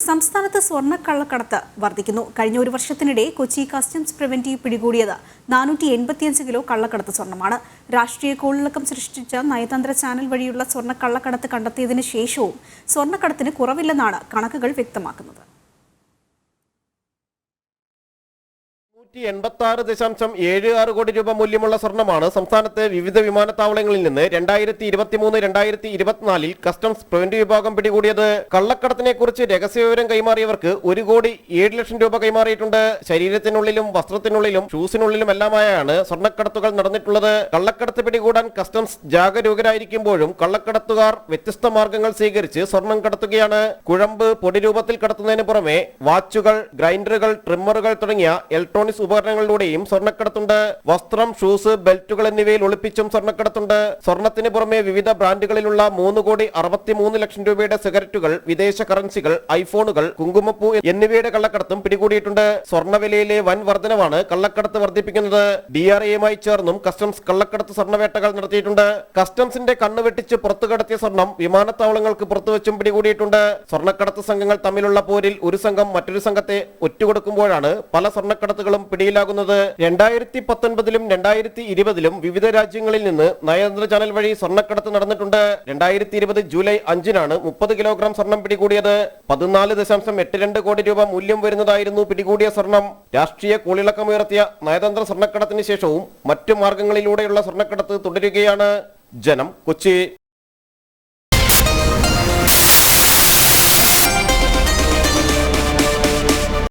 സംസ്ഥാനത്ത് സ്വർണ്ണക്കള്ളക്കടത്ത് വർദ്ധിക്കുന്നു. കഴിഞ്ഞ ഒരു വർഷത്തിനിടെ കൊച്ചി കസ്റ്റംസ് പ്രിവന്റീവ് പിടികൂടിയത് 485 കിലോ കള്ളക്കടത്ത് സ്വർണ്ണമാണ്. രാഷ്ട്രീയ കോളിളക്കം സൃഷ്ടിച്ച നയതന്ത്ര ചാനൽ വഴിയുള്ള സ്വർണ്ണക്കള്ളക്കടത്ത് കണ്ടെത്തിയതിനു ശേഷവും സ്വർണ്ണക്കടത്തിന് കുറവില്ലെന്നാണ് കണക്കുകൾ വ്യക്തമാക്കുന്നത്. 186.76 കോടി രൂപ മൂല്യമുള്ള സ്വർണ്ണമാണ് സംസ്ഥാനത്തെ വിവിധ വിമാനത്താവളങ്ങളിൽ നിന്ന് 2023-2024 കസ്റ്റംസ് പ്രിവന്റീവ് വിഭാഗം പിടികൂടിയത്. കള്ളക്കടത്തിനെ കുറിച്ച് രഹസ്യവിവരം കൈമാറിയവർക്ക് 1 കോടി 7 ലക്ഷം രൂപ കൈമാറിയിട്ടുണ്ട്. ശരീരത്തിനുള്ളിലും വസ്ത്രത്തിനുള്ളിലും ഷൂസിനുള്ളിലും എല്ലാമായാണ് സ്വർണ്ണക്കടത്തുകൾ നടന്നിട്ടുള്ളത്. കള്ളക്കടത്ത് പിടികൂടാൻ കസ്റ്റംസ് ജാഗരൂകരായിരിക്കുമ്പോഴും കള്ളക്കടത്തുകാർ വ്യത്യസ്ത മാർഗങ്ങൾ സ്വീകരിച്ച് സ്വർണം കടത്തുകയാണ്. കുഴമ്പ് പൊടി രൂപത്തിൽ കടത്തുന്നതിന് പുറമെ വാച്ചുകൾ, ഗ്രൈൻഡറുകൾ, ട്രിമ്മറുകൾ തുടങ്ങിയ ഇലക്ട്രോണിക്സ് ഉപകരണങ്ങളിലൂടെയും സ്വർണ്ണക്കടത്തുണ്ട്. വസ്ത്രം, ഷൂസ്, ബെൽറ്റുകൾ എന്നിവയിൽ ഒളിപ്പിച്ചും സ്വർണ്ണക്കടത്തുണ്ട്. സ്വർണത്തിന് പുറമെ വിവിധ ബ്രാൻഡുകളിലുള്ള 3 കോടി 63 ലക്ഷം രൂപയുടെ സിഗരറ്റുകൾ, വിദേശ കറൻസികൾ, ഐഫോണുകൾ, കുങ്കുമപ്പൂ എന്നിവയുടെ കള്ളക്കടത്തും പിടികൂടിയിട്ടുണ്ട്. സ്വർണ്ണവിലയിലെ വൻ വർധനവാണ് കള്ളക്കടത്ത് വർദ്ധിപ്പിക്കുന്നത്. DRAയുമായി ചേർന്നും കസ്റ്റംസ് കള്ളക്കടത്ത് സ്വർണ്ണവേട്ടകൾ നടത്തിയിട്ടുണ്ട്. കസ്റ്റംസിന്റെ കണ്ണ് വെട്ടിച്ച് പുറത്തു കടത്തിയ സ്വർണം വിമാനത്താവളങ്ങൾക്ക് പുറത്തുവച്ചും പിടികൂടിയിട്ടുണ്ട്. സ്വർണ്ണക്കടത്ത് സംഘങ്ങൾ തമ്മിലുള്ള പോരിൽ ഒരു സംഘം മറ്റൊരു സംഘത്തെ ഒറ്റുകൊടുക്കുമ്പോഴാണ് പല സ്വർണ്ണക്കടത്തുകളും പിടിയിലാകുന്നത്. 2019-ലും 2020-ലും വിവിധ രാജ്യങ്ങളിൽ നിന്ന് നയതന്ത്ര ചാനൽ വഴി സ്വർണ്ണക്കടത്ത് നടന്നിട്ടുണ്ട്. 2020 ജൂലൈ 5-നാണ് 30 കിലോഗ്രാം സ്വർണം പിടികൂടിയത്. 14.82 കോടി രൂപ മൂല്യം വരുന്നതായിരുന്നു പിടികൂടിയ സ്വർണം. രാഷ്ട്രീയ കോളിളക്കമുയർത്തിയ നയതന്ത്ര സ്വർണ്ണക്കടത്തിന് ശേഷവും മറ്റു മാർഗങ്ങളിലൂടെയുള്ള സ്വർണ്ണക്കടത്ത് തുടരുകയാണ്. ജനം, കൊച്ചി.